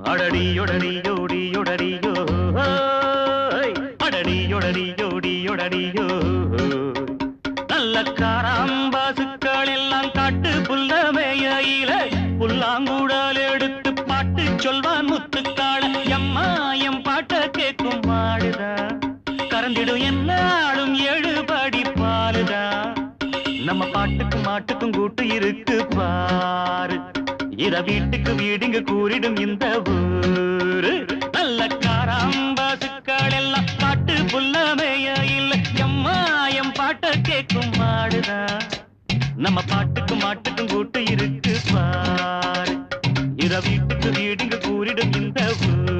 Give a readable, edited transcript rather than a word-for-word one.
அடடியொடடியோடியொடடியோ அடடியொடடியோடியொடடியோ நல்ல காராம்பாசுக்கள் எல்லாம் காட்டு புல்லமேயில புல்லாங்குழல் எடுத்து பாட்டு சொல்வான் முத்துக்காள எம்மா எம் பாட்ட கேட்கும் மாடுதா கறந்திடும் என்னாலும் 7 படி பாலுதா நம்ம பாட்டுக்கும் மாட்டுக்கும் கூட்டு இருக்கு பாரு இத வீட்டுக்கு வீடுங்க கூறிடும் இந்த ஊரு நல்ல காராம்பாசுக்கள் எல்லாம் பாட்டு புல்லமேயில எம்மா எம் பாட்ட கேட்கும் மாடுதா நம்ம பாட்டுக்கும் மாட்டுக்கும் கூட்டு இருக்கு பாரு இத வீட்டுக்கு வீடுங்க கூறிடும் இந்த ஊரு